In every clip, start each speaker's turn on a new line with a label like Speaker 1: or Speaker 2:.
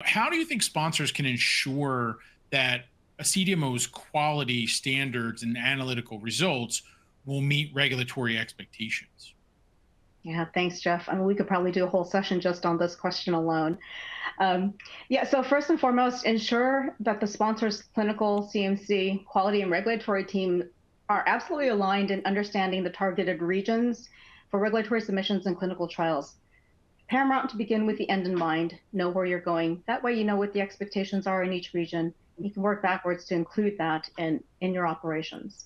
Speaker 1: how do you think sponsors can ensure that a CDMO's quality standards and analytical results will meet regulatory expectations?
Speaker 2: Yeah, thanks, Jeff. I mean, we could probably do a whole session just on this question alone. Yeah, so first and foremost, ensure that the sponsor's clinical, CMC, quality, and regulatory team are absolutely aligned in understanding the targeted regions for regulatory submissions and clinical trials. Paramount to begin with the end in mind, know where you're going. That way you know what the expectations are in each region. You can work backwards to include that in your operations.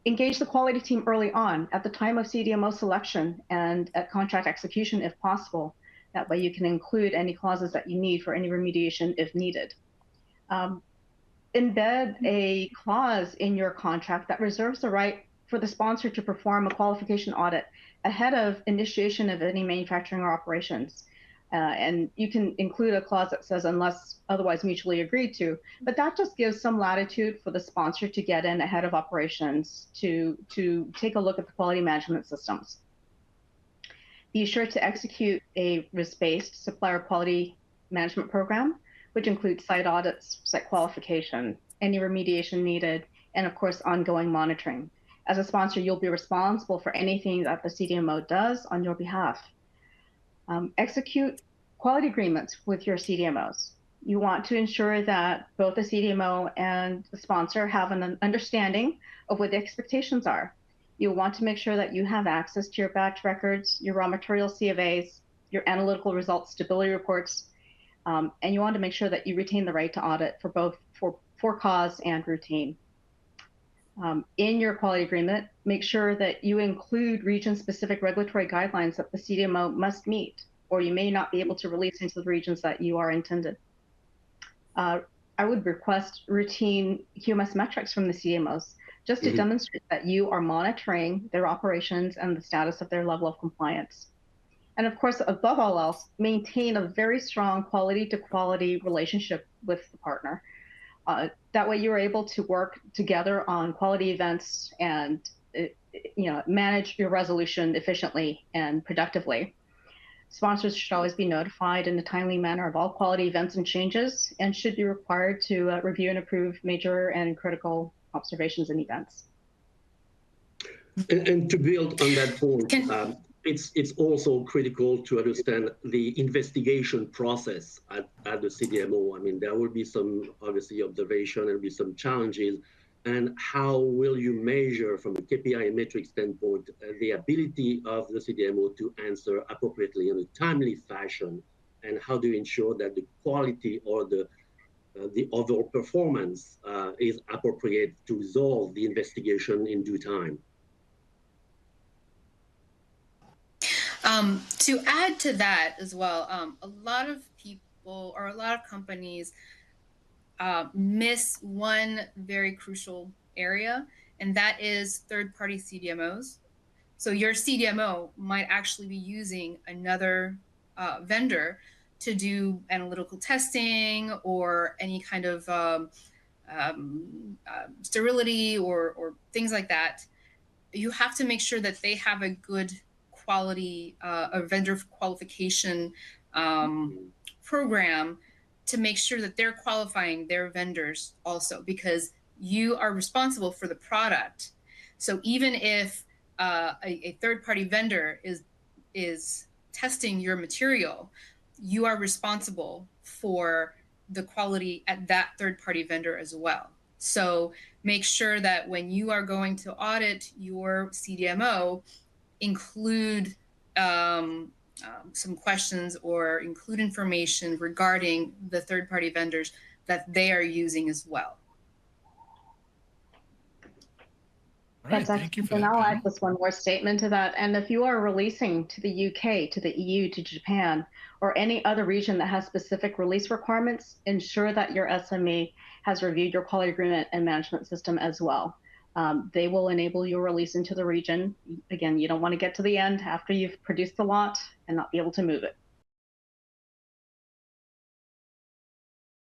Speaker 2: Engage the quality team early on at the time of CDMO selection and at contract execution if possible. That way you can include any clauses that you need for any remediation if needed. Embed a clause in your contract that reserves the right for the sponsor to perform a qualification audit ahead of initiation of any manufacturing or operations. And you can include a clause that says unless otherwise mutually agreed to, but that just gives some latitude for the sponsor to get in ahead of operations to take a look at the quality management systems. Be sure to execute a risk-based supplier quality management program, which includes site audits, site qualification, any remediation needed, and of course, ongoing monitoring. As a sponsor, you'll be responsible for anything that the CDMO does on your behalf. Execute quality agreements with your CDMOs. You want to ensure that both the CDMO and the sponsor have an understanding of what the expectations are. You'll want to make sure that you have access to your batch records, your raw material CFAs, your analytical results stability reports, and you want to make sure that you retain the right to audit for both for cause and routine. In your quality agreement, make sure that you include region-specific regulatory guidelines that the CDMO must meet, or you may not be able to release into the regions that you are intended. I would request routine QMS metrics from the CDMOs just to demonstrate that you are monitoring their operations and the status of their level of compliance. And of course, above all else, maintain a very strong quality to quality relationship with the partner. That way you're able to work together on quality events and manage your resolution efficiently and productively. Sponsors should always be notified in a timely manner of all quality events and changes and should be required to review and approve major and critical observations and events.
Speaker 3: And to build on that point, it's also critical to understand the investigation process at the CDMO. I mean, there will be some, obviously, observation, there will be some challenges. And how will you measure from a KPI and metric standpoint the ability of the CDMO to answer appropriately in a timely fashion? And how do you ensure that the quality or the overall performance is appropriate to resolve the investigation in due time?
Speaker 4: To add to that as well, a lot of people or a lot of companies miss one very crucial area, and that is third-party CDMOs. So your CDMO might actually be using another vendor to do analytical testing or any kind of sterility or things like that. You have to make sure that they have a good quality, a vendor qualification program to make sure that they're qualifying their vendors also, because you are responsible for the product. So even if a third-party vendor is testing your material, you are responsible for the quality at that third-party vendor as well. So make sure that when you are going to audit your CDMO, include some questions or include information regarding the third-party vendors that they are using as well.
Speaker 1: Right, thank you for that.
Speaker 2: And I'll add just one more statement to that. And if you are releasing to the UK, to the EU, to Japan, or any other region that has specific release requirements, ensure that your SME has reviewed your quality agreement and management system as well. They will enable your release into the region. Again, you don't want to get to the end after you've produced the lot and not be able to move it.